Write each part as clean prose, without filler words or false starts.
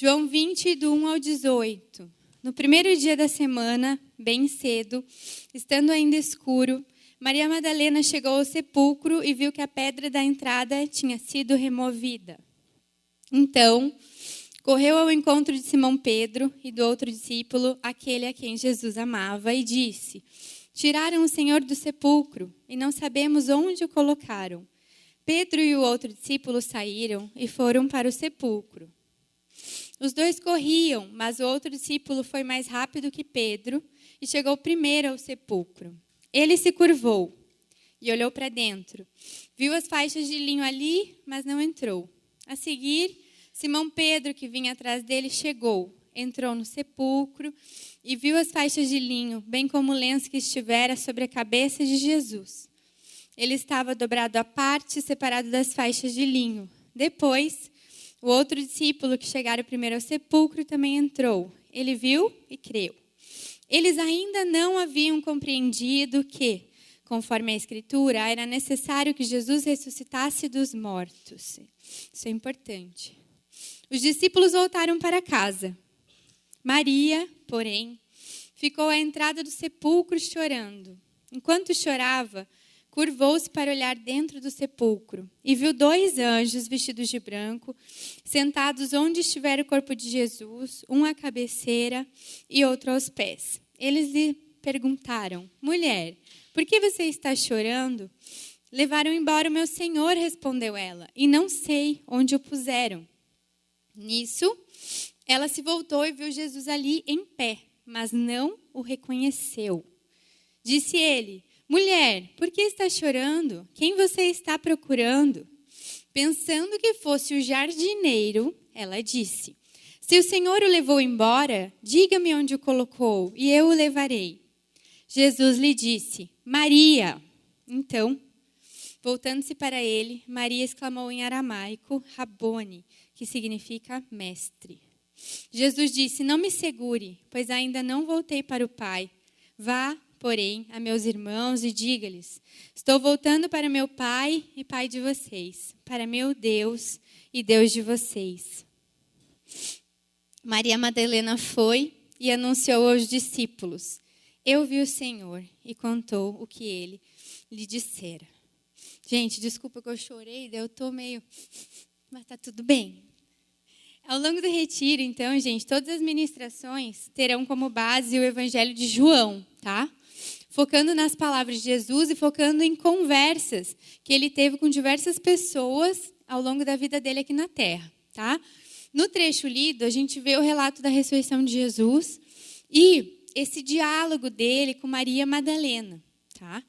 João 20, do 1 ao 18. No primeiro dia da semana, bem cedo, estando ainda escuro, Maria Madalena chegou ao sepulcro e viu que a pedra da entrada tinha sido removida. Então, correu ao encontro de Simão Pedro e do outro discípulo, aquele a quem Jesus amava, e disse: Tiraram o Senhor do sepulcro e não sabemos onde o colocaram. Pedro e o outro discípulo saíram e foram para o sepulcro. Os dois corriam, mas o outro discípulo foi mais rápido que Pedro e chegou primeiro ao sepulcro. Ele se curvou e olhou para dentro. Viu as faixas de linho ali, mas não entrou. A seguir, Simão Pedro, que vinha atrás dele, chegou, entrou no sepulcro e viu as faixas de linho, bem como o lenço que estivera sobre a cabeça de Jesus. Ele estava dobrado à parte, separado das faixas de linho. Depois, o outro discípulo que chegara primeiro ao sepulcro também entrou. Ele viu e creu. Eles ainda não haviam compreendido que, conforme a Escritura, era necessário que Jesus ressuscitasse dos mortos. Isso é importante. Os discípulos voltaram para casa. Maria, porém, ficou à entrada do sepulcro chorando. Enquanto chorava, curvou-se para olhar dentro do sepulcro e viu 2 anjos vestidos de branco, sentados onde estivera o corpo de Jesus, um à cabeceira e outro aos pés. Eles lhe perguntaram: Mulher, por que você está chorando? Levaram embora o meu Senhor, respondeu ela, e não sei onde o puseram. Nisso, ela se voltou e viu Jesus ali em pé, mas não o reconheceu. Disse ele: Mulher, por que está chorando? Quem você está procurando? Pensando que fosse o jardineiro, ela disse: Se o Senhor o levou embora, diga-me onde o colocou, e eu o levarei. Jesus lhe disse: Maria. Então, voltando-se para ele, Maria exclamou em aramaico, Rabone, que significa mestre. Jesus disse: Não me segure, pois ainda não voltei para o Pai. Vá, porém, a meus irmãos e diga-lhes: Estou voltando para meu Pai e Pai de vocês, para meu Deus e Deus de vocês. Maria Madalena foi e anunciou aos discípulos: Eu vi o Senhor, e contou o que ele lhe dissera. Gente, desculpa que eu chorei, eu estou meio... Mas está tudo bem. Ao longo do retiro, então, gente, todas as ministrações terão como base o Evangelho de João, tá? Focando nas palavras de Jesus e focando em conversas que ele teve com diversas pessoas ao longo da vida dele aqui na Terra, tá? No trecho lido, a gente vê o relato da ressurreição de Jesus e esse diálogo dele com Maria Madalena, tá?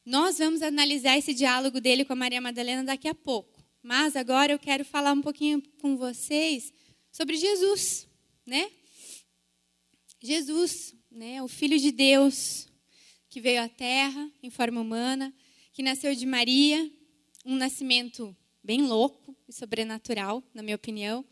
Nós vamos analisar esse diálogo dele com a Maria Madalena daqui a pouco, mas agora eu quero falar um pouquinho com vocês sobre Jesus, né? Jesus, né? O Filho de Deus, que veio à Terra em forma humana, que nasceu de Maria, um nascimento bem louco e sobrenatural, na minha opinião.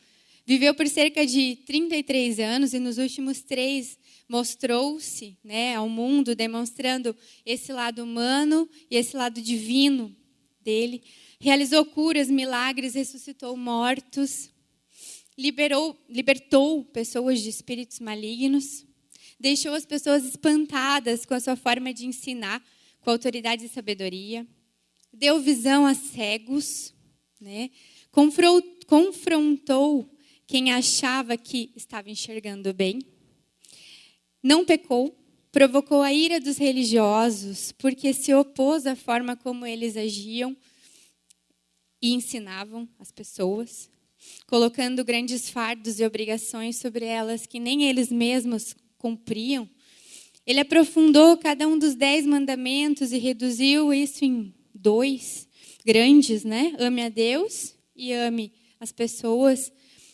Viveu por cerca de 33 anos e nos últimos 3 mostrou-se, né, ao mundo, demonstrando esse lado humano e esse lado divino dele. Realizou curas, milagres, ressuscitou mortos, libertou pessoas de espíritos malignos, deixou as pessoas espantadas com a sua forma de ensinar, com autoridade e sabedoria, deu visão a cegos, né? Confrontou quem achava que estava enxergando bem, não pecou, provocou a ira dos religiosos, porque se opôs à forma como eles agiam e ensinavam as pessoas, colocando grandes fardos e obrigações sobre elas que nem eles mesmos cumpriam. Ele aprofundou cada um dos 10 mandamentos e reduziu isso em 2 grandes, né? Ame a Deus e ame as pessoas.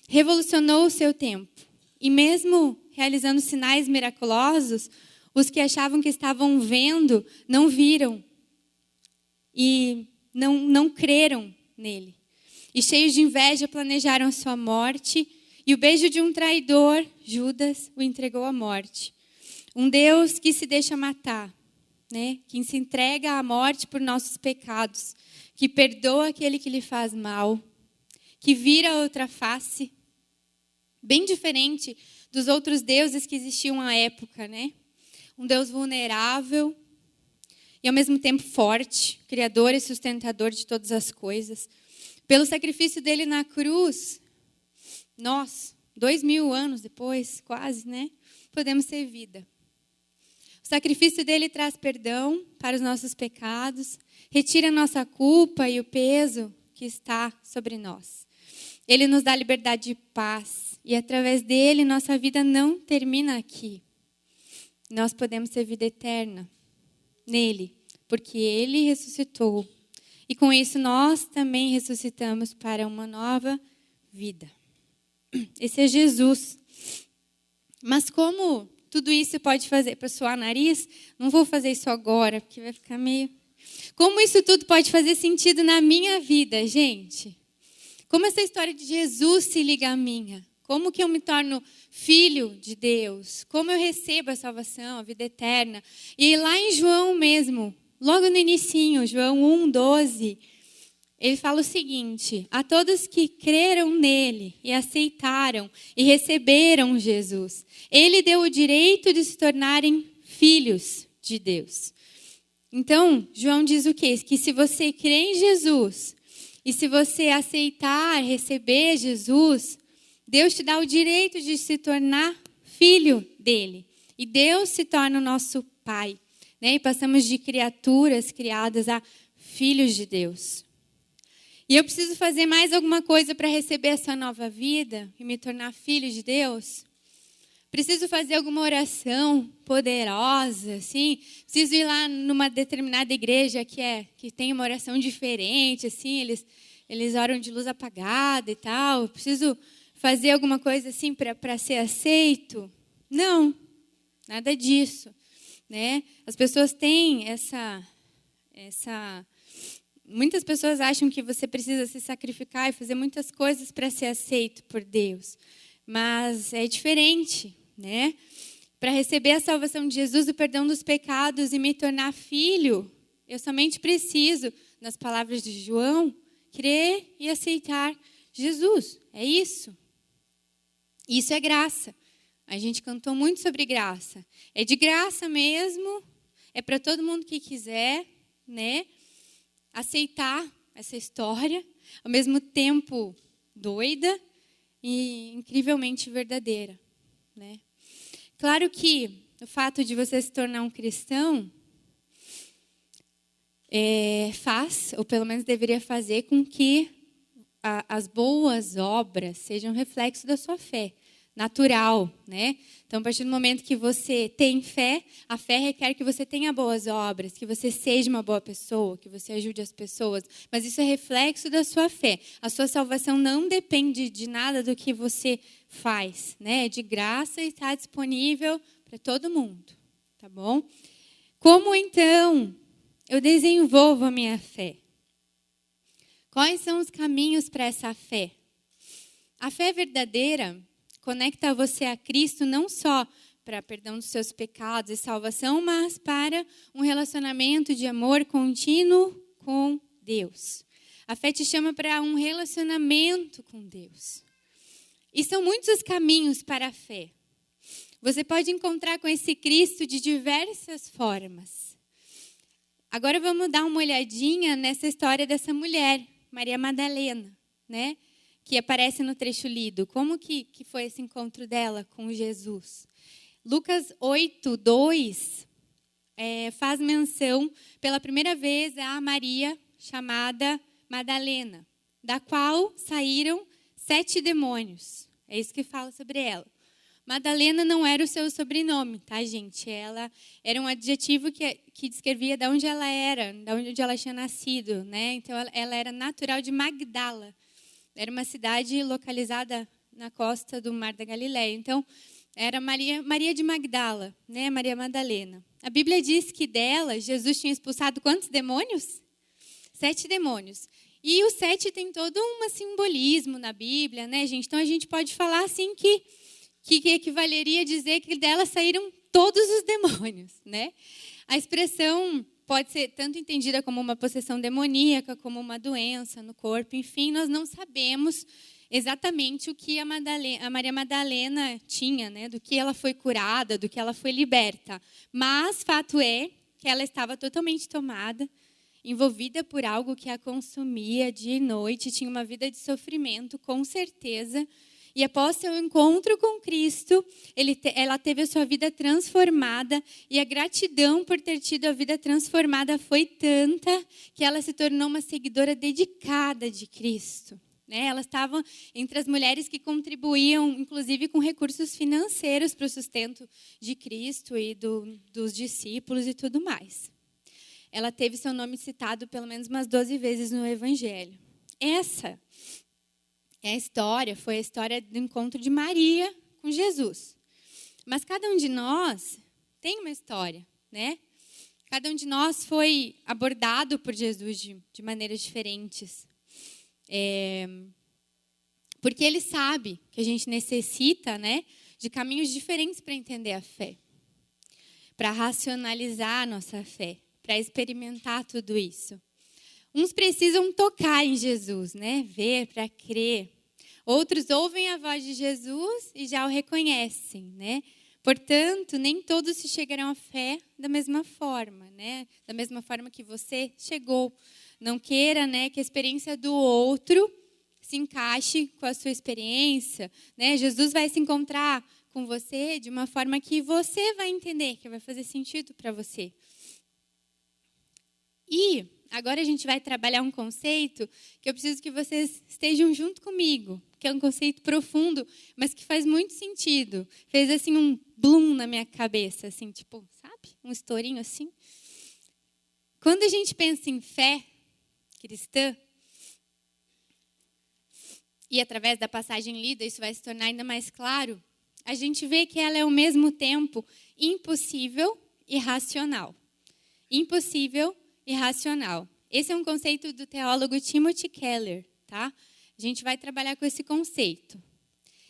Revolucionou o seu tempo. E mesmo realizando sinais miraculosos, os que achavam que estavam vendo não viram e não creram nele. E cheios de inveja planejaram a sua morte, e o beijo de um traidor, Judas, o entregou à morte. Um Deus que se deixa matar, né? Que se entrega à morte por nossos pecados, que perdoa aquele que lhe faz mal, que vira a outra face, bem diferente dos outros deuses que existiam à época, né? Um Deus vulnerável e ao mesmo tempo forte, criador e sustentador de todas as coisas. Pelo sacrifício dele na cruz, nós, 2000 anos depois, quase, né? Podemos ter vida. O sacrifício dele traz perdão para os nossos pecados, retira a nossa culpa e o peso que está sobre nós. Ele nos dá liberdade de paz e através dele nossa vida não termina aqui. Nós podemos ter vida eterna nele, porque ele ressuscitou. E com isso nós também ressuscitamos para uma nova vida. Esse é Jesus. Mas como tudo isso pode fazer para suar nariz? Não vou fazer isso agora, porque vai ficar meio... Como isso tudo pode fazer sentido na minha vida, gente? Como essa história de Jesus se liga à minha? Como que eu me torno filho de Deus? Como eu recebo a salvação, a vida eterna? E lá em João mesmo, logo no inicinho, João 1:12, ele fala o seguinte: a todos que creram nele e aceitaram e receberam Jesus, ele deu o direito de se tornarem filhos de Deus. Então, João diz o quê? Que se você crê em Jesus e se você aceitar, receber Jesus, Deus te dá o direito de se tornar filho dele. E Deus se torna o nosso Pai, né? E passamos de criaturas criadas a filhos de Deus. E eu preciso fazer mais alguma coisa para receber essa nova vida e me tornar filho de Deus? Preciso fazer alguma oração poderosa, assim? Preciso ir lá numa determinada igreja que tem uma oração diferente, assim? Eles oram de luz apagada e tal. Preciso fazer alguma coisa assim para ser aceito? Não, nada disso, né? As pessoas têm muitas pessoas acham que você precisa se sacrificar e fazer muitas coisas para ser aceito por Deus. Mas é diferente, né? Para receber a salvação de Jesus, o perdão dos pecados e me tornar filho, eu somente preciso, nas palavras de João, crer e aceitar Jesus. É isso. Isso é graça. A gente cantou muito sobre graça. É de graça mesmo, é para todo mundo que quiser, né? Aceitar essa história, ao mesmo tempo doida e incrivelmente verdadeira, né? Claro que o fato de você se tornar um cristão faz, ou pelo menos deveria fazer, com que as boas obras sejam reflexo da sua fé. Natural, né? Então, a partir do momento que você tem fé, a fé requer que você tenha boas obras, que você seja uma boa pessoa, que você ajude as pessoas. Mas isso é reflexo da sua fé. A sua salvação não depende de nada do que você faz, né? É de graça e está disponível para todo mundo, tá bom? Como então eu desenvolvo a minha fé? Quais são os caminhos para essa fé? A fé verdadeira conecta você a Cristo não só para perdão dos seus pecados e salvação, mas para um relacionamento de amor contínuo com Deus. A fé te chama para um relacionamento com Deus. E são muitos os caminhos para a fé. Você pode encontrar com esse Cristo de diversas formas. Agora vamos dar uma olhadinha nessa história dessa mulher, Maria Madalena, né? Que aparece no trecho lido. Como que foi esse encontro dela com Jesus? Lucas 8:2 faz menção pela primeira vez a Maria chamada Madalena, da qual saíram 7 demônios. É isso que fala sobre ela. Madalena não era o seu sobrenome, tá, gente? Ela era um adjetivo que descrevia de onde ela era, de onde ela tinha nascido, né? Então, ela era natural de Magdala. Era uma cidade localizada na costa do Mar da Galileia. Então, era Maria de Magdala, né? Maria Madalena. A Bíblia diz que dela, Jesus tinha expulsado quantos demônios? 7 demônios. E o 7 tem todo um simbolismo na Bíblia, né, gente? Então, a gente pode falar assim que equivaleria a dizer que dela saíram todos os demônios, né? A expressão pode ser tanto entendida como uma possessão demoníaca, como uma doença no corpo. Enfim, nós não sabemos exatamente o que a Maria Madalena tinha, né? Do que ela foi curada, do que ela foi liberta. Mas fato é que ela estava totalmente tomada, envolvida por algo que a consumia dia e noite, tinha uma vida de sofrimento, com certeza. E após seu encontro com Cristo, ela teve a sua vida transformada, e a gratidão por ter tido a vida transformada foi tanta que ela se tornou uma seguidora dedicada de Cristo. Ela estava entre as mulheres que contribuíam, inclusive, com recursos financeiros para o sustento de Cristo e dos discípulos e tudo mais. Ela teve seu nome citado pelo menos umas 12 vezes no Evangelho. Essa foi a história do encontro de Maria com Jesus. Mas cada um de nós tem uma história, né? Cada um de nós foi abordado por Jesus de maneiras diferentes. Porque Ele sabe que a gente necessita, né, de caminhos diferentes para entender a fé, para racionalizar a nossa fé, para experimentar tudo isso. Uns precisam tocar em Jesus, né, ver para crer. Outros ouvem a voz de Jesus e já o reconhecem, né? Portanto, nem todos se chegarão à fé da mesma forma, né? Da mesma forma que você chegou. Não queira, né, que a experiência do outro se encaixe com a sua experiência, né? Jesus vai se encontrar com você de uma forma que você vai entender, que vai fazer sentido para você. E agora a gente vai trabalhar um conceito que eu preciso que vocês estejam junto comigo, que é um conceito profundo, mas que faz muito sentido. Fez assim um bloom na minha cabeça, assim, tipo, sabe? Um estourinho assim. Quando a gente pensa em fé cristã, e através da passagem lida isso vai se tornar ainda mais claro, a gente vê que ela é ao mesmo tempo impossível e racional. Impossível e racional. Esse é um conceito do teólogo Timothy Keller, tá? A gente vai trabalhar com esse conceito.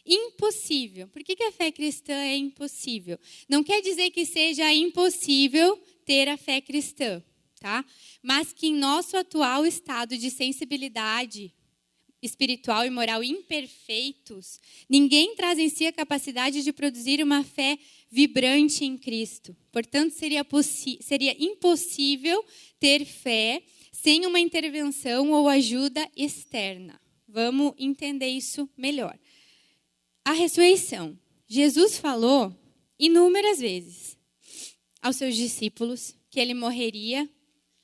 Impossível. Por que a fé cristã é impossível? Não quer dizer que seja impossível ter a fé cristã, tá? Mas que em nosso atual estado de sensibilidade espiritual e moral imperfeitos, ninguém traz em si a capacidade de produzir uma fé vibrante em Cristo. Portanto, seria impossível ter fé sem uma intervenção ou ajuda externa. Vamos entender isso melhor. A ressurreição. Jesus falou inúmeras vezes aos seus discípulos que ele morreria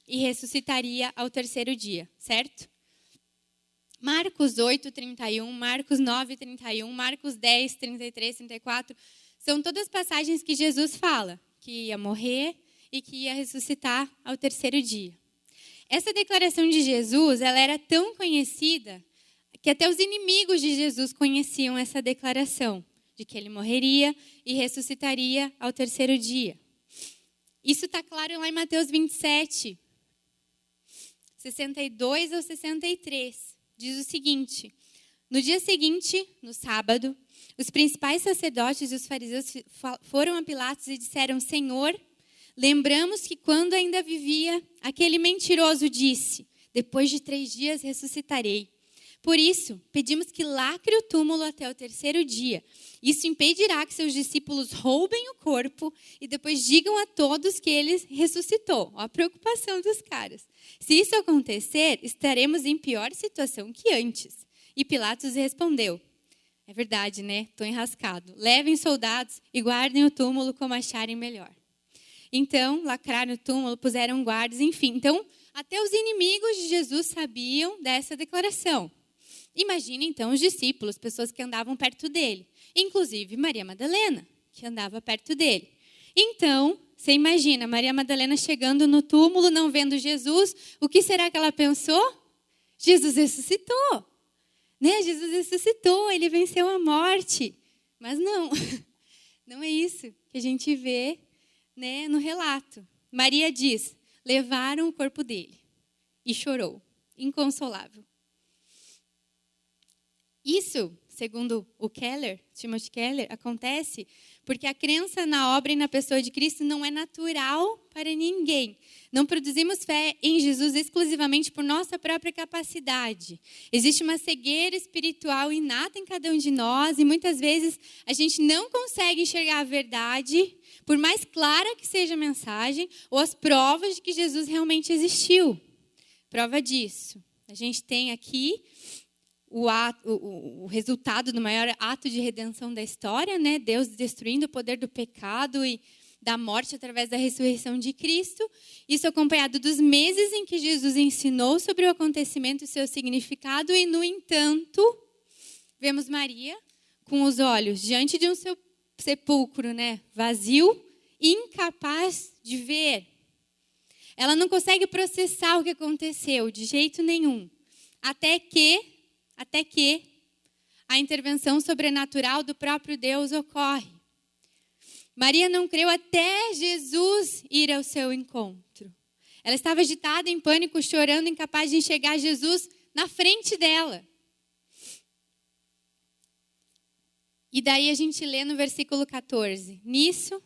e ressuscitaria ao terceiro dia, certo? Marcos 8, 31, Marcos 9, 31, Marcos 10, 33, 34, são todas passagens que Jesus fala que ia morrer e que ia ressuscitar ao terceiro dia. Essa declaração de Jesus, ela era tão conhecida que até os inimigos de Jesus conheciam essa declaração de que ele morreria e ressuscitaria ao terceiro dia. Isso está claro lá em Mateus 27, 62 ao 63. Diz o seguinte: no dia seguinte, no sábado, os principais sacerdotes e os fariseus foram a Pilatos e disseram: Senhor, lembramos que quando ainda vivia, aquele mentiroso disse: depois de 3 dias ressuscitarei. Por isso, pedimos que lacre o túmulo até o terceiro dia. Isso impedirá que seus discípulos roubem o corpo e depois digam a todos que ele ressuscitou. Ó, a preocupação dos caras. Se isso acontecer, estaremos em pior situação que antes. E Pilatos respondeu: é verdade, né? Estou enrascado. Levem soldados e guardem o túmulo como acharem melhor. Então, lacraram o túmulo, puseram guardas, enfim. Então, até os inimigos de Jesus sabiam dessa declaração. Imagine, então, os discípulos, pessoas que andavam perto dele. Inclusive Maria Madalena, que andava perto dele. Então, você imagina, Maria Madalena chegando no túmulo, não vendo Jesus. O que será que ela pensou? Jesus ressuscitou. Né? Jesus ressuscitou, ele venceu a morte. Mas não, não é isso que a gente vê, né, no relato. Maria diz: levaram o corpo dele. E chorou, inconsolável. Isso segundo o Timothy Keller, acontece porque a crença na obra e na pessoa de Cristo não é natural para ninguém. Não produzimos fé em Jesus exclusivamente por nossa própria capacidade. Existe uma cegueira espiritual inata em cada um de nós e muitas vezes a gente não consegue enxergar a verdade, por mais clara que seja a mensagem, ou as provas de que Jesus realmente existiu. Prova disso. A gente tem aqui o resultado do maior ato de redenção da história, né? Deus destruindo o poder do pecado e da morte através da ressurreição de Cristo. Isso acompanhado dos meses em que Jesus ensinou sobre o acontecimento e seu significado. E, no entanto, vemos Maria com os olhos diante de um sepulcro, né? Vazio, incapaz de ver. Ela não consegue processar o que aconteceu de jeito nenhum. Até que a intervenção sobrenatural do próprio Deus ocorre. Maria não creu até Jesus ir ao seu encontro. Ela estava agitada, em pânico, chorando, incapaz de enxergar Jesus na frente dela. E daí a gente lê no versículo 14. Nisso,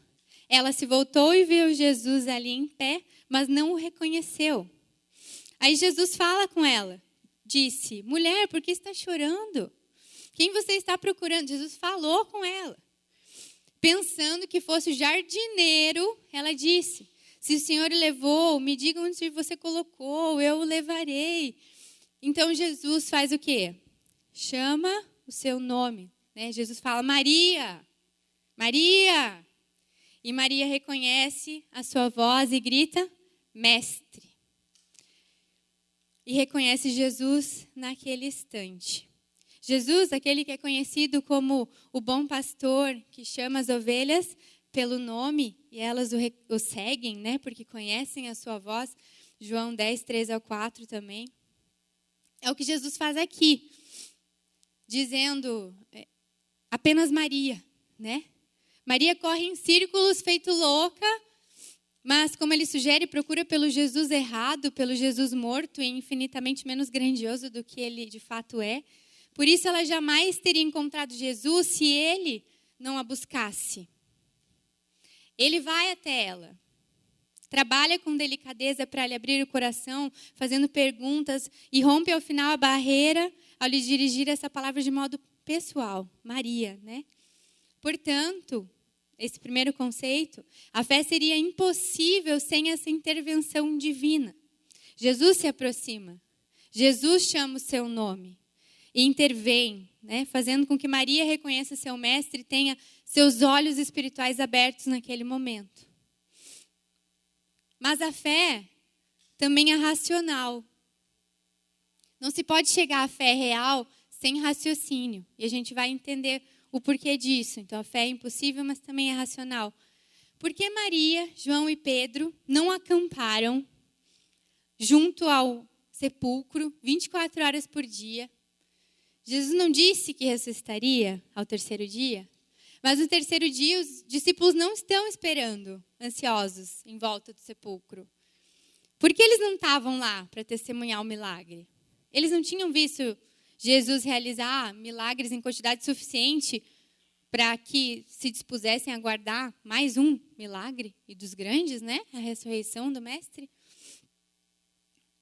ela se voltou e viu Jesus ali em pé, mas não o reconheceu. Aí Jesus fala com ela. Disse, mulher, por que está chorando? Quem você está procurando? Jesus falou com ela. Pensando que fosse o jardineiro, ela disse, se o Senhor o levou, me diga onde você colocou, eu o levarei. Então Jesus faz o quê? Chama o seu nome. Né? Jesus fala, Maria, Maria. E Maria reconhece a sua voz e grita, mestre. E reconhece Jesus naquele instante. Jesus, aquele que é conhecido como o bom pastor, que chama as ovelhas pelo nome, e elas o seguem, né? Porque conhecem a sua voz. João 10, 3-4 também. É o que Jesus faz aqui, dizendo apenas Maria, né? Maria corre em círculos feito louca, mas, como ele sugere, procura pelo Jesus errado, pelo Jesus morto e infinitamente menos grandioso do que ele de fato é. Por isso, ela jamais teria encontrado Jesus se ele não a buscasse. Ele vai até ela, trabalha com delicadeza para lhe abrir o coração, fazendo perguntas e rompe ao final a barreira ao lhe dirigir essa palavra de modo pessoal, Maria, né? Portanto, esse primeiro conceito, a fé seria impossível sem essa intervenção divina. Jesus se aproxima, Jesus chama o seu nome e intervém, né, fazendo com que Maria reconheça seu mestre e tenha seus olhos espirituais abertos naquele momento. Mas a fé também é racional. Não se pode chegar à fé real sem raciocínio. E a gente vai entender o porquê disso. Então, a fé é impossível, mas também é racional. Por que Maria, João e Pedro não acamparam junto ao sepulcro 24 horas por dia? Jesus não disse que ressuscitaria ao terceiro dia? Mas no terceiro dia, os discípulos não estão esperando, ansiosos, em volta do sepulcro. Por que eles não estavam lá para testemunhar o milagre? Eles não tinham visto Jesus realizar milagres em quantidade suficiente para que se dispusessem a aguardar mais um milagre, e dos grandes, né? A ressurreição do Mestre.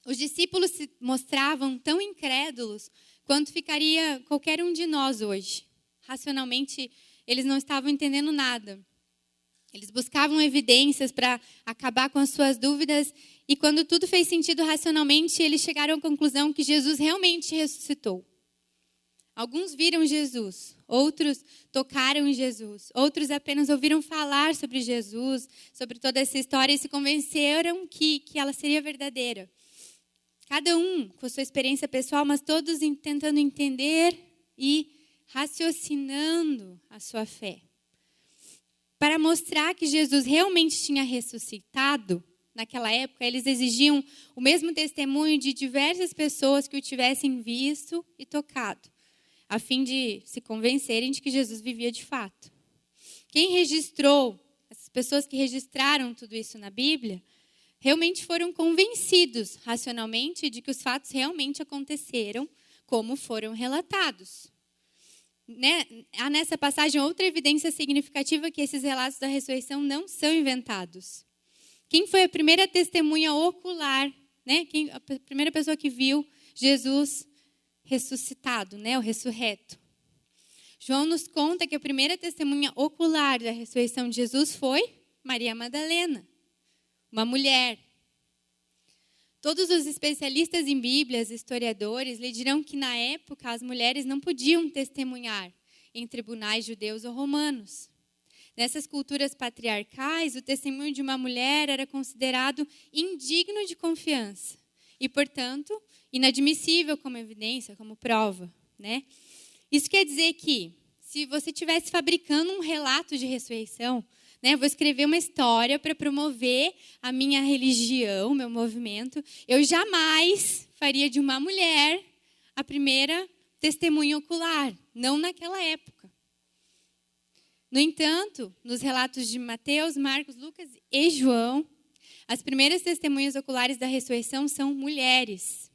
Os discípulos se mostravam tão incrédulos quanto ficaria qualquer um de nós hoje. Racionalmente, eles não estavam entendendo nada. Eles buscavam evidências para acabar com as suas dúvidas e quando tudo fez sentido racionalmente, eles chegaram à conclusão que Jesus realmente ressuscitou. Alguns viram Jesus, outros tocaram em Jesus, outros apenas ouviram falar sobre Jesus, sobre toda essa história e se convenceram que ela seria verdadeira. Cada um com sua experiência pessoal, mas todos tentando entender e raciocinando a sua fé. Para mostrar que Jesus realmente tinha ressuscitado, naquela época, eles exigiam o mesmo testemunho de diversas pessoas que o tivessem visto e tocado, a fim de se convencerem de que Jesus vivia de fato. Quem registrou, essas pessoas que registraram tudo isso na Bíblia, realmente foram convencidos racionalmente de que os fatos realmente aconteceram como foram relatados. né, há nessa passagem outra evidência significativa que esses relatos da ressurreição não são inventados. Quem foi a primeira testemunha ocular, né? A primeira pessoa que viu Jesus ressuscitado, né? O ressurreto. João nos conta que a primeira testemunha ocular da ressurreição de Jesus foi Maria Madalena, uma mulher. Todos os especialistas em Bíblias, historiadores, lhe dirão que na época as mulheres não podiam testemunhar em tribunais judeus ou romanos. Nessas culturas patriarcais, o testemunho de uma mulher era considerado indigno de confiança e, portanto, inadmissível como evidência, como prova, né? Isso quer dizer que, se você estivesse fabricando um relato de ressurreição, né, vou escrever uma história para promover a minha religião, meu movimento, eu jamais faria de uma mulher a primeira testemunha ocular, não naquela época. No entanto, nos relatos de Mateus, Marcos, Lucas e João, as primeiras testemunhas oculares da ressurreição são mulheres.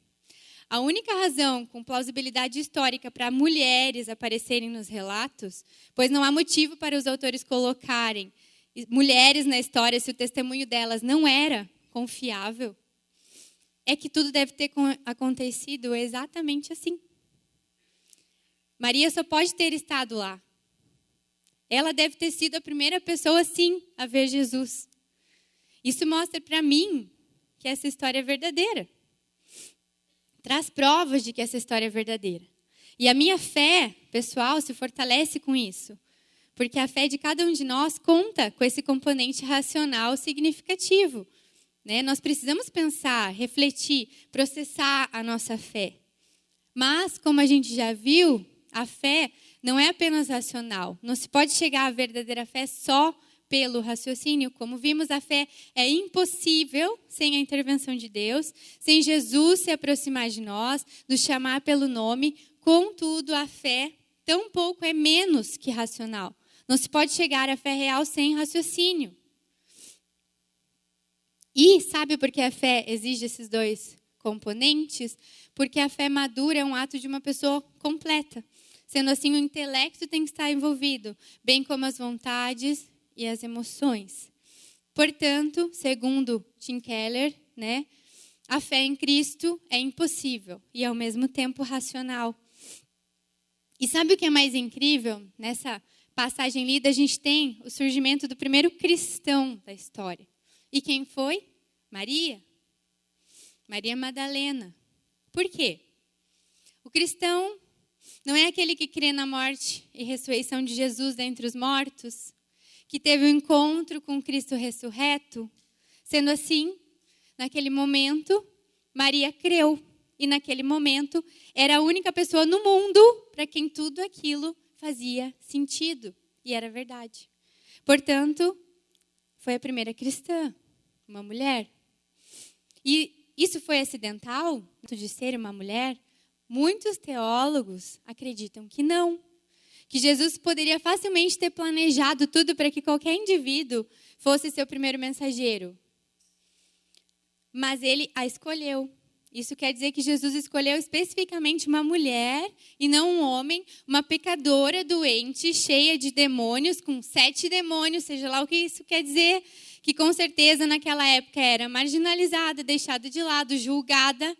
A única razão com plausibilidade histórica para mulheres aparecerem nos relatos, pois não há motivo para os autores colocarem mulheres na história se o testemunho delas não era confiável, é que tudo deve ter acontecido exatamente assim. Maria só pode ter estado lá. Ela deve ter sido a primeira pessoa, sim, a ver Jesus. Isso mostra para mim que essa história é verdadeira. Traz provas de que essa história é verdadeira. E a minha fé, pessoal, se fortalece com isso. Porque a fé de cada um de nós conta com esse componente racional significativo, né? Nós precisamos pensar, refletir, processar a nossa fé. Mas, como a gente já viu, a fé não é apenas racional. Não se pode chegar à verdadeira fé só pelo raciocínio. Como vimos, a fé é impossível sem a intervenção de Deus, sem Jesus se aproximar de nós, nos chamar pelo nome. Contudo, a fé tampouco é menos que racional. Não se pode chegar à fé real sem raciocínio. E sabe por que a fé exige esses dois componentes? Porque a fé madura é um ato de uma pessoa completa. Sendo assim, o intelecto tem que estar envolvido, bem como as vontades e as emoções. Portanto, segundo Tim Keller, né, a fé em Cristo é impossível e, ao mesmo tempo, racional. E sabe o que é mais incrível? Nessa passagem lida, a gente tem o surgimento do primeiro cristão da história. E quem foi? Maria. Maria Madalena. Por quê? O cristão não é aquele que crê na morte e ressurreição de Jesus dentre os mortos, que teve um encontro com Cristo ressurreto. Sendo assim, naquele momento, Maria creu. E naquele momento, era a única pessoa no mundo para quem tudo aquilo fazia sentido. E era verdade. Portanto, foi a primeira cristã, uma mulher. E isso foi acidental, de ser uma mulher? Muitos teólogos acreditam que não. Que Jesus poderia facilmente ter planejado tudo para que qualquer indivíduo fosse seu primeiro mensageiro. Mas ele a escolheu. Isso quer dizer que Jesus escolheu especificamente uma mulher e não um homem, uma pecadora doente, cheia de demônios, com 7 demônios, seja lá o que isso quer dizer, que com certeza naquela época era marginalizada, deixada de lado, julgada.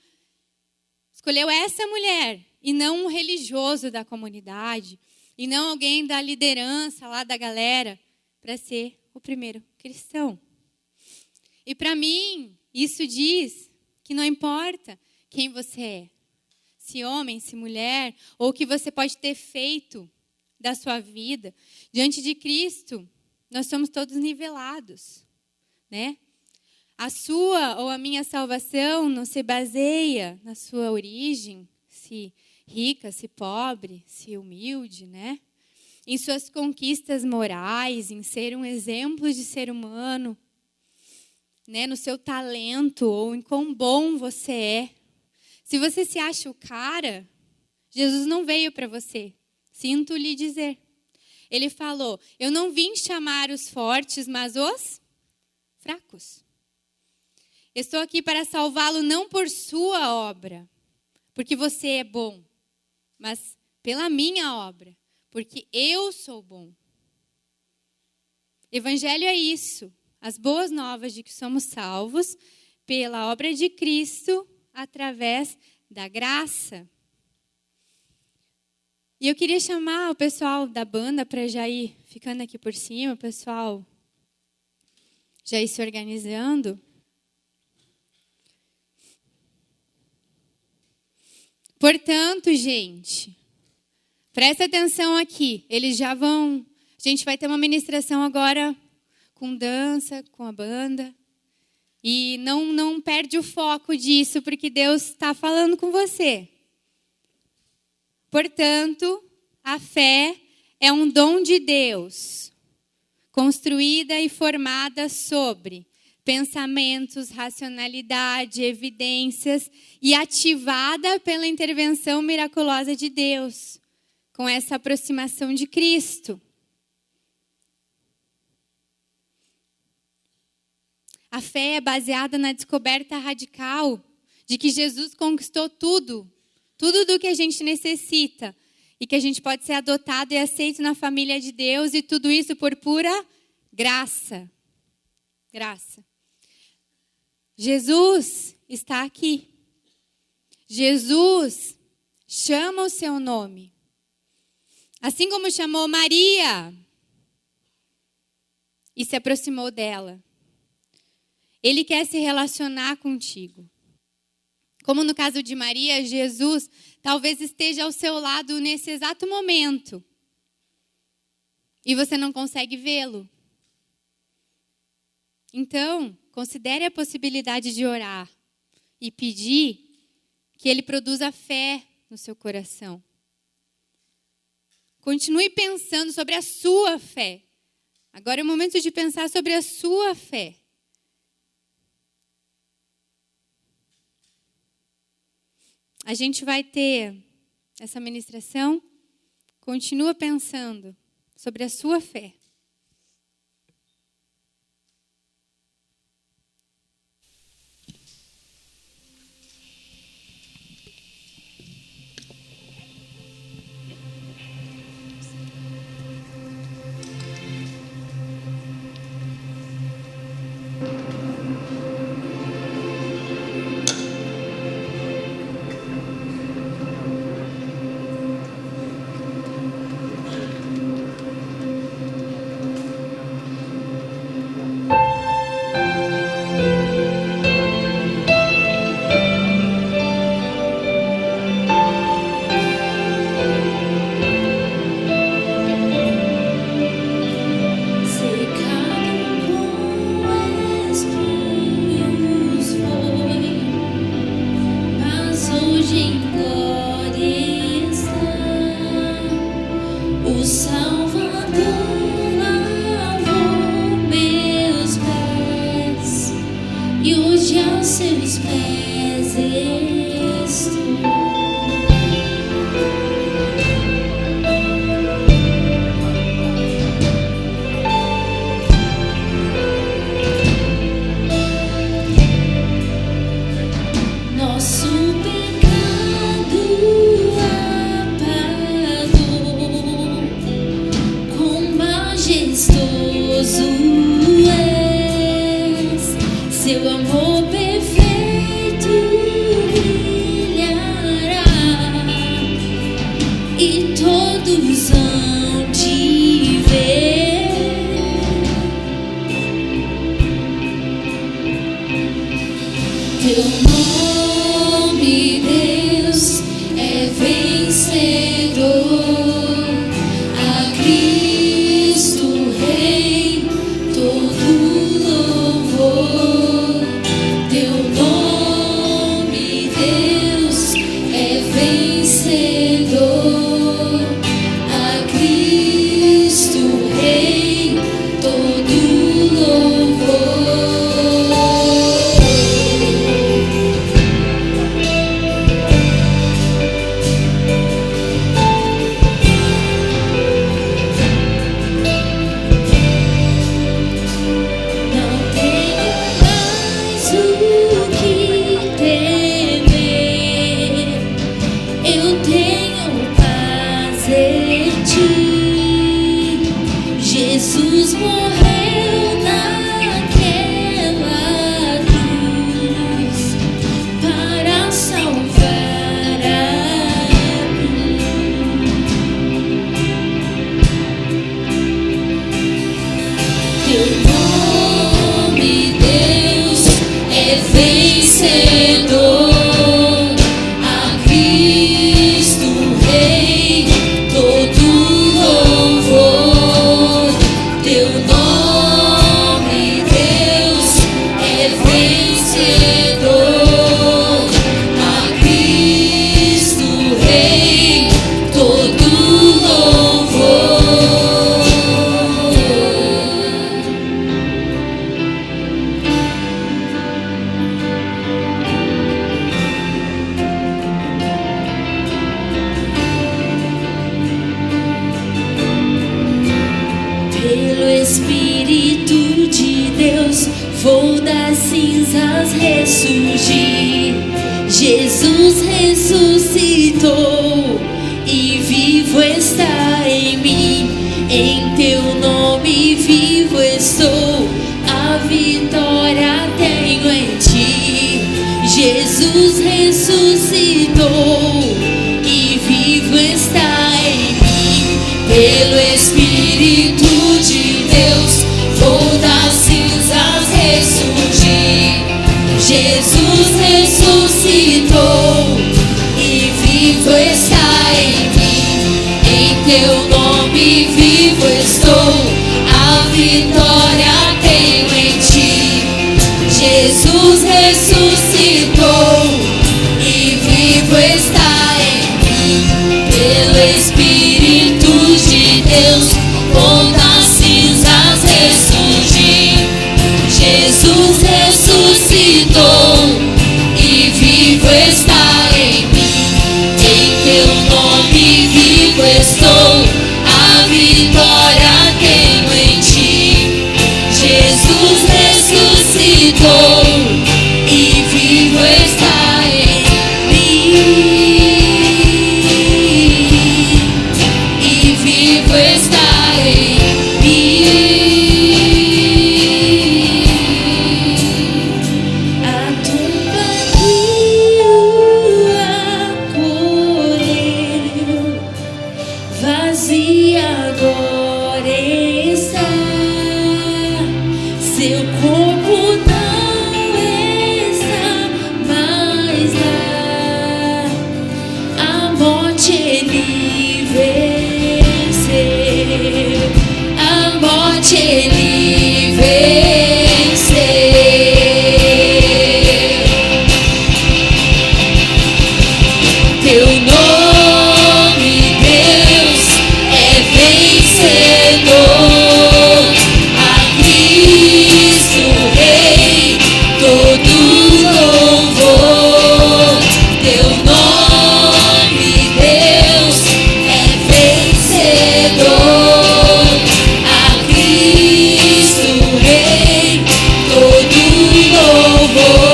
Escolheu essa mulher e não um religioso da comunidade, e não alguém da liderança lá da galera, para ser o primeiro cristão. E para mim, isso diz que não importa quem você é, se homem, se mulher, ou o que você pode ter feito da sua vida, diante de Cristo, nós somos todos nivelados, né? A sua ou a minha salvação não se baseia na sua origem, se rica, se pobre, se humilde, né? Em suas conquistas morais, em ser um exemplo de ser humano, né? No seu talento ou em quão bom você é. Se você se acha o cara, Jesus não veio para você. Sinto lhe dizer. Ele falou, eu não vim chamar os fortes, mas os fracos. Estou aqui para salvá-lo não por sua obra, porque você é bom, mas pela minha obra, porque eu sou bom. Evangelho é isso, as boas novas de que somos salvos pela obra de Cristo através da graça. E eu queria chamar o pessoal da banda para já ir ficando aqui por cima, o pessoal já ir se organizando. Portanto, gente, presta atenção aqui. Eles já vão... A gente vai ter uma ministração agora com dança, com a banda. E não perde o foco disso, porque Deus está falando com você. Portanto, a fé é um dom de Deus, construída e formada sobre pensamentos, racionalidade, evidências e ativada pela intervenção miraculosa de Deus, com essa aproximação de Cristo. A fé é baseada na descoberta radical de que Jesus conquistou tudo do que a gente necessita e que a gente pode ser adotado e aceito na família de Deus, e tudo isso por pura graça. Graça. Jesus está aqui. Jesus chama o seu nome. Assim como chamou Maria e se aproximou dela. Ele quer se relacionar contigo. Como no caso de Maria, Jesus talvez esteja ao seu lado nesse exato momento. E você não consegue vê-lo. Então, considere a possibilidade de orar e pedir que Ele produza fé no seu coração. Continue pensando sobre a sua fé. Agora é o momento de pensar sobre a sua fé. A gente vai ter essa ministração. Continua pensando sobre a sua fé. Vencedor, a Cristo. ressurgir. Jesus ressuscitou e vivo está em mim. Em teu nome vivo estou, a vitória tenho em ti. Jesus ressuscitou e vivo está em mim. Pelo Espírito de Deus vou das cinzas ressurgir. Jesus ressuscitou e vivo está em mim. Em teu nome vivo estou, a vitória tenho em ti. Jesus ressuscitou e vivo está em mim. Pelo Espírito de Deus vou das cinzas ressurgir. Jesus ressuscitou e vivo está em mim. Em teu nome vivo estou, a vitória tenho em ti. Jesus ressuscitou e vivo está em mim. E vivo está em mim. A tumba que o acolheu vazia agora está. Seu corpo não está mais lá. A morte ele venceu. A morte ele venceu. Teu nome, Deus, é vencedor. A Cristo Rei todo louvor. Teu nome, Deus, é vencedor. A Cristo Rei todo louvor.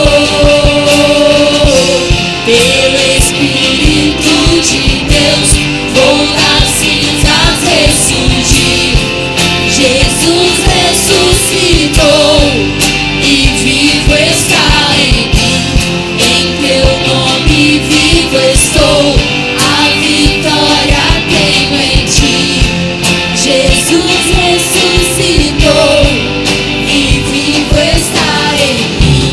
Pelo Espírito de Deus vou das cinzas ressurgir. Jesus ressuscitou e vivo está em mim. Em teu nome vivo estou, a vitória tenho em ti. Jesus ressuscitou e vivo está em mim.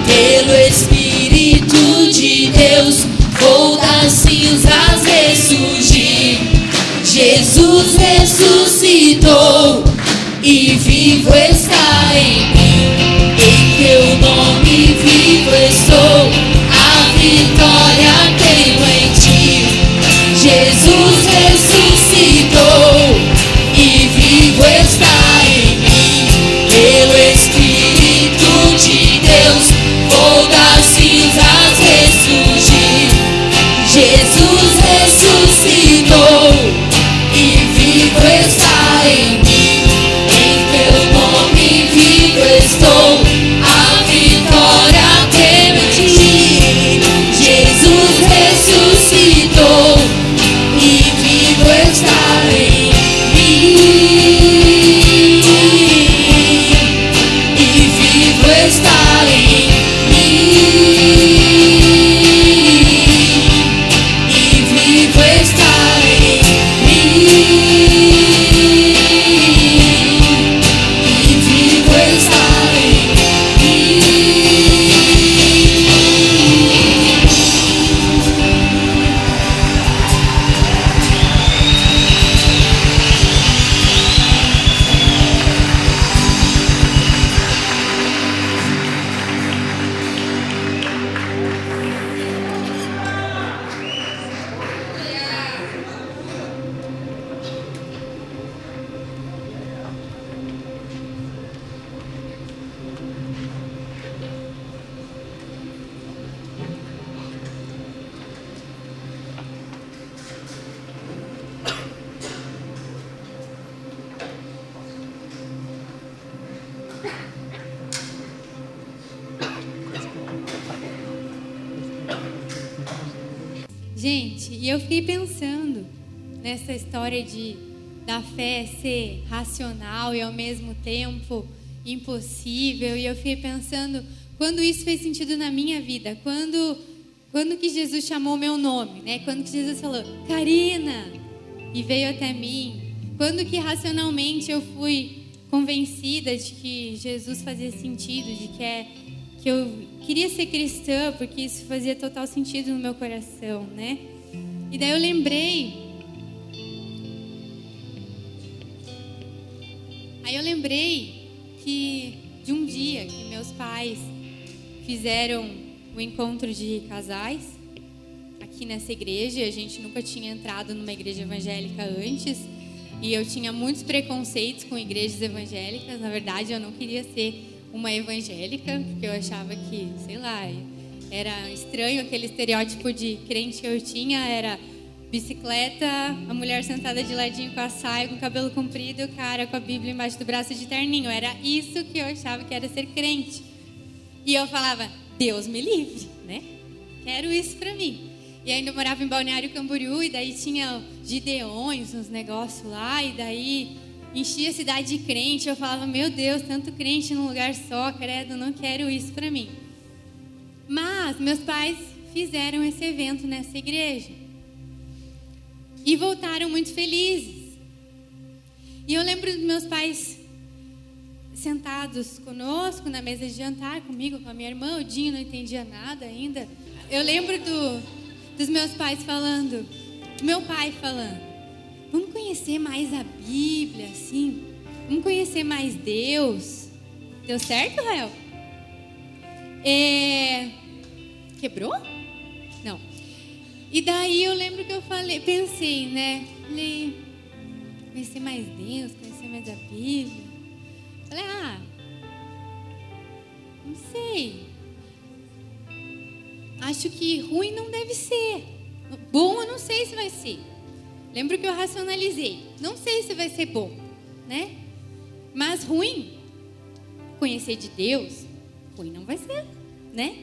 Pelo Espírito de Deus vou das cinzas ressurgir. Jesus ressuscitou e vivo está em mim. Em teu nome vivo estou, a vitória tenho em ti. Jesus ressuscitou e vivo está em mim. Pelo Espírito de Deus vou das cinzas ressurgir. Jesus ressuscitou e vivo está em mim. Em teu nome vivo estou, a vitória tenho em ti. Jesus ressuscitou e Gente, e eu fiquei pensando nessa história da fé ser racional e ao mesmo tempo impossível. E eu fiquei pensando quando isso fez sentido na minha vida. Quando que Jesus chamou meu nome, né? Quando que Jesus falou, Karina, e veio até mim. Quando que racionalmente eu fui convencida de que Jesus fazia sentido, que eu queria ser cristã, porque isso fazia total sentido no meu coração, né? E daí eu lembrei que de um dia que meus pais fizeram um encontro de casais aqui nessa igreja. A gente nunca tinha entrado numa igreja evangélica antes e eu tinha muitos preconceitos com igrejas evangélicas. Na verdade, eu não queria ser uma evangélica, porque eu achava que, sei lá, era estranho aquele estereótipo de crente que eu tinha. Era bicicleta, a mulher sentada de ladinho com a saia, com o cabelo comprido, o cara com a Bíblia embaixo do braço de terninho. Era isso que eu achava que era ser crente. E eu falava, Deus me livre, né? Quero isso pra mim. E ainda eu morava em Balneário Camboriú, e daí tinha gideões, uns negócios lá, e daí enchia a cidade de crente. Eu falava, meu Deus, tanto crente num lugar só, credo, não quero isso pra mim. Mas meus pais fizeram esse evento nessa igreja e voltaram muito felizes. E eu lembro dos meus pais sentados conosco na mesa de jantar, comigo, com a minha irmã. O Dinho não entendia nada ainda. Eu lembro dos meus pais falando, do meu pai falando, vamos conhecer mais a Bíblia, assim, vamos conhecer mais Deus. Deu certo, Rael? Quebrou? Não. E daí eu lembro que eu pensei, né? Falei, conhecer mais Deus, conhecer mais a Bíblia. Falei, não sei. Acho que ruim não deve ser. Bom, eu não sei se vai ser. Lembro que eu racionalizei. Não sei se vai ser bom, né? Mas ruim, conhecer de Deus, ruim não vai ser, né?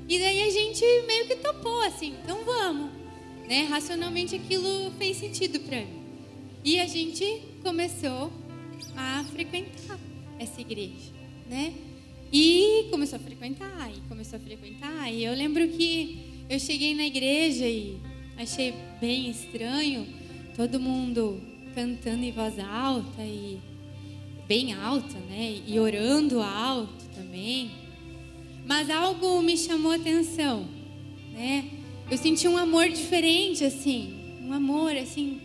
E daí a gente meio que topou assim, então vamos, né? Racionalmente aquilo fez sentido para mim. E a gente começou a frequentar essa igreja, né? E começou a frequentar, e eu lembro que eu cheguei na igreja e achei bem estranho, todo mundo cantando em voz alta e bem alta, né? E orando alto também. Mas algo me chamou a atenção, né? Eu senti um amor diferente, assim, um amor, assim,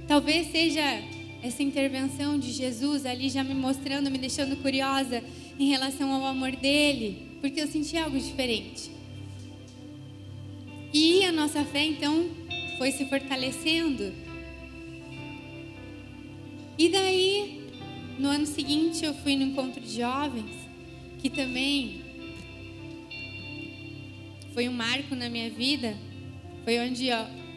talvez seja essa intervenção de Jesus ali já me mostrando, me deixando curiosa em relação ao amor dele, porque eu senti algo diferente. E a nossa fé, então, foi se fortalecendo. E daí, no ano seguinte, eu fui no encontro de jovens, que também foi um marco na minha vida. Foi onde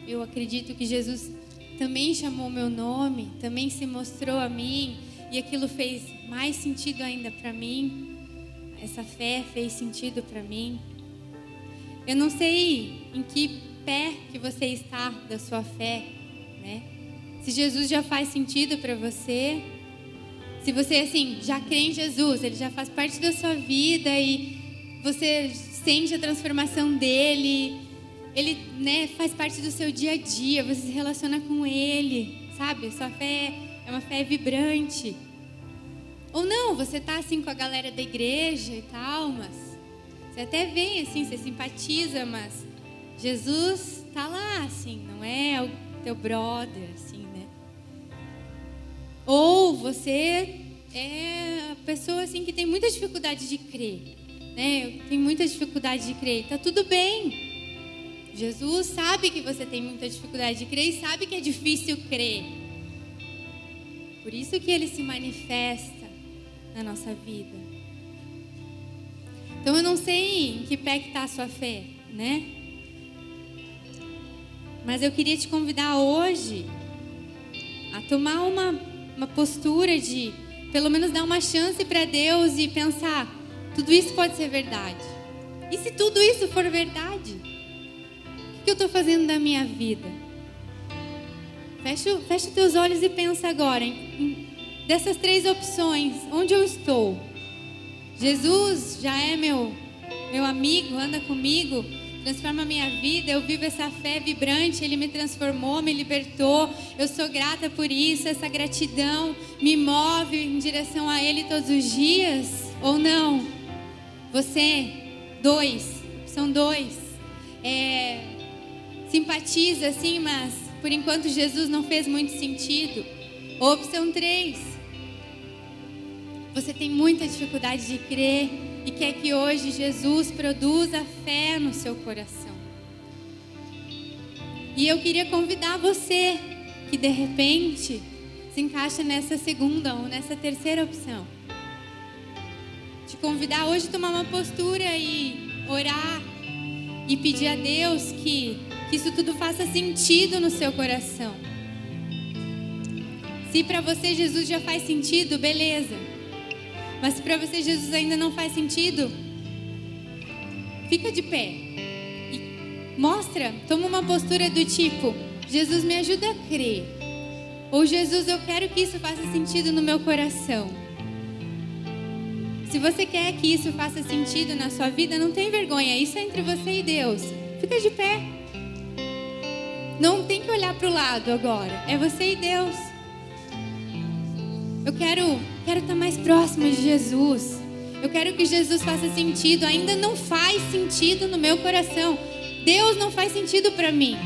eu acredito que Jesus também chamou meu nome, também se mostrou a mim, e aquilo fez mais sentido ainda para mim. Essa fé fez sentido para mim. Eu não sei em que pé que você está da sua fé, né? Se Jesus já faz sentido para você, se você assim já crê em Jesus, ele já faz parte da sua vida e você sente a transformação dele, ele, né, faz parte do seu dia a dia, você se relaciona com ele, sabe? Sua fé é uma fé vibrante. Ou não, você tá assim com a galera da igreja e tal, mas você até vem assim, você simpatiza, mas Jesus tá lá assim, não é o teu brother, assim, né? Ou você é a pessoa assim que tem muita dificuldade de crer, né? Tem muita dificuldade de crer, tá tudo bem. Jesus sabe que você tem muita dificuldade de crer e sabe que é difícil crer. Por isso que ele se manifesta na nossa vida. Então eu não sei em que pé que está a sua fé, né? Mas eu queria te convidar hoje a tomar uma postura de pelo menos dar uma chance para Deus e pensar, tudo isso pode ser verdade. E se tudo isso for verdade, o que eu estou fazendo da minha vida? Fecha teus olhos e pensa agora dessas 3 opções, onde eu estou? Jesus já é meu amigo, anda comigo, transforma a minha vida, eu vivo essa fé vibrante, Ele me transformou, me libertou, eu sou grata por isso, essa gratidão me move em direção a Ele todos os dias, ou não? Você, opção 2, simpatiza assim, mas por enquanto Jesus não fez muito sentido. Ou opção 3, você tem muita dificuldade de crer e quer que hoje Jesus produza fé no seu coração. E eu queria convidar você que de repente se encaixa nessa segunda ou nessa terceira opção. Te convidar hoje a tomar uma postura e orar e pedir a Deus que isso tudo faça sentido no seu coração. Se para você Jesus já faz sentido, beleza. Mas se para você Jesus ainda não faz sentido, fica de pé e toma uma postura do tipo: Jesus, me ajuda a crer. Ou Jesus, eu quero que isso faça sentido no meu coração. Se você quer que isso faça sentido na sua vida, não tem vergonha, isso é entre você e Deus. Fica de pé. Não tem que olhar para o lado agora, é você e Deus. Eu quero estar mais próximo de Jesus. Eu quero que Jesus faça sentido. Ainda não faz sentido no meu coração. Deus não faz sentido para mim.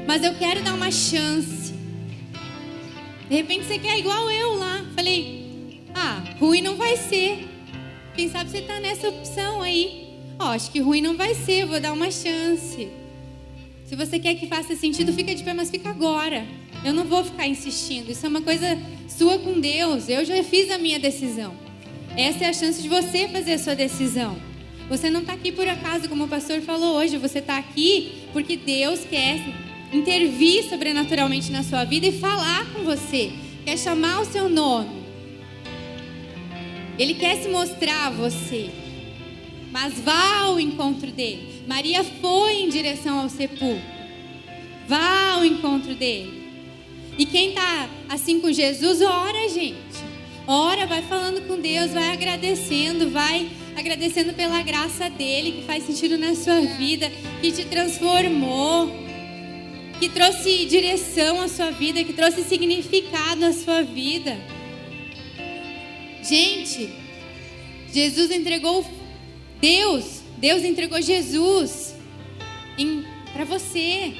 Mas eu quero dar uma chance. De repente você quer igual eu lá. Falei, ruim não vai ser. Quem sabe você está nessa opção aí. Acho que ruim não vai ser, vou dar uma chance. Se você quer que faça sentido, fica de pé, mas fica agora. Eu não vou ficar insistindo. Isso é uma coisa sua com Deus. Eu já fiz a minha decisão. Essa é a chance de você fazer a sua decisão. Você não está aqui por acaso, como o pastor falou hoje. Você está aqui porque Deus quer intervir sobrenaturalmente na sua vida e falar com você. Quer chamar o seu nome. Ele quer se mostrar a você. Mas vá ao encontro dele. Maria foi em direção ao sepulcro. Vá ao encontro dele. E quem está assim com Jesus, ora, gente. Ora, vai falando com Deus, vai agradecendo pela graça dele, que faz sentido na sua vida, que te transformou, que trouxe direção à sua vida, que trouxe significado à sua vida. Gente, Jesus entregou Deus entregou Jesus para você,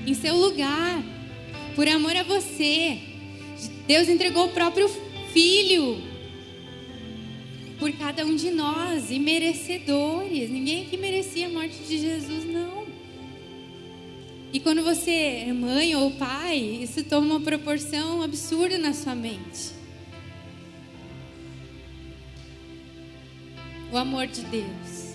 em seu lugar, por amor a você. Deus entregou o próprio Filho por cada um de nós, e merecedores. Ninguém aqui merecia a morte de Jesus, não. E quando você é mãe ou pai, isso toma uma proporção absurda na sua mente. O amor de Deus.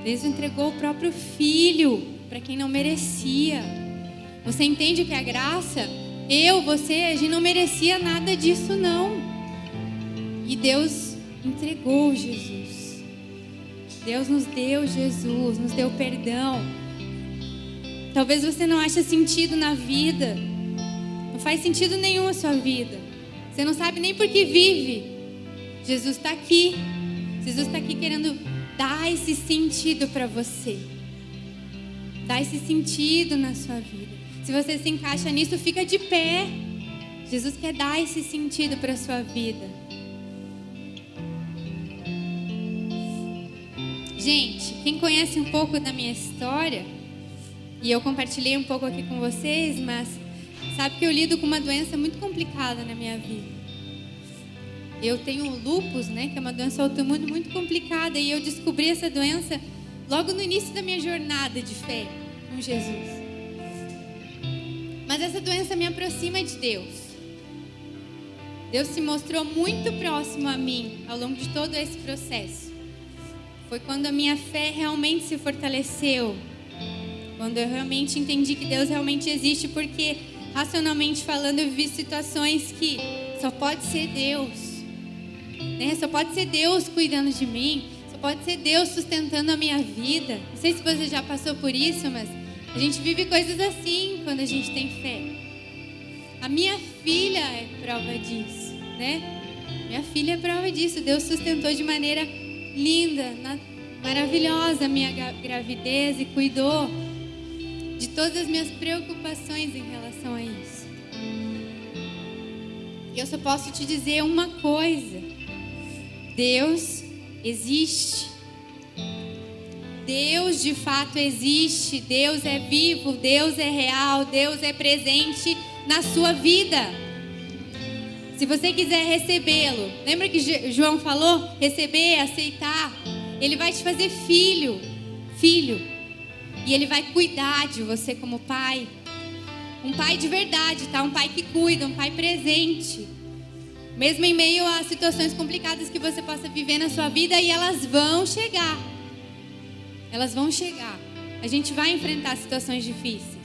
Deus entregou o próprio Filho para quem não merecia. Você entende que a graça, você, a gente não merecia nada disso, não. E Deus entregou Jesus. Deus nos deu Jesus, nos deu perdão. Talvez você não ache sentido na vida. Não faz sentido nenhum a sua vida. Você não sabe nem por que vive. Jesus está aqui. Jesus está aqui querendo dar esse sentido para você. Dar esse sentido na sua vida. Se você se encaixa nisso, fica de pé. Jesus quer dar esse sentido para a sua vida. Gente, quem conhece um pouco da minha história, e eu compartilhei um pouco aqui com vocês, mas sabe que eu lido com uma doença muito complicada na minha vida. Eu tenho lúpus, que é uma doença autoimune muito complicada, e eu descobri essa doença logo no início da minha jornada de fé com Jesus. Mas essa doença me aproxima de Deus. Deus se mostrou muito próximo a mim ao longo de todo esse processo. Foi quando a minha fé realmente se fortaleceu. Quando eu realmente entendi que Deus realmente existe, porque racionalmente falando eu vivi situações que só pode ser Deus. Só pode ser Deus cuidando de mim. Só Só pode ser Deus sustentando a minha vida. Não sei se você já passou por isso, mas a gente vive coisas assim quando a gente tem fé. A minha filha é prova disso, né? Minha filha é prova disso. Deus sustentou de maneira linda, maravilhosa a minha gravidez e cuidou de todas as minhas preocupações em relação a isso. E eu só posso te dizer uma coisa: Deus existe. Deus de fato existe. Deus é vivo, Deus é real, Deus é presente na sua vida. Se você quiser recebê-lo, lembra que João falou? Receber, aceitar. Ele vai te fazer filho. E Ele vai cuidar de você como pai. Um pai de verdade, tá? Um pai que cuida, um pai presente. Mesmo em meio a situações complicadas que você possa viver na sua vida, e elas vão chegar. Elas vão chegar. A gente vai enfrentar situações difíceis.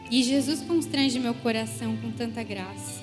E Jesus constrange meu coração com tanta graça.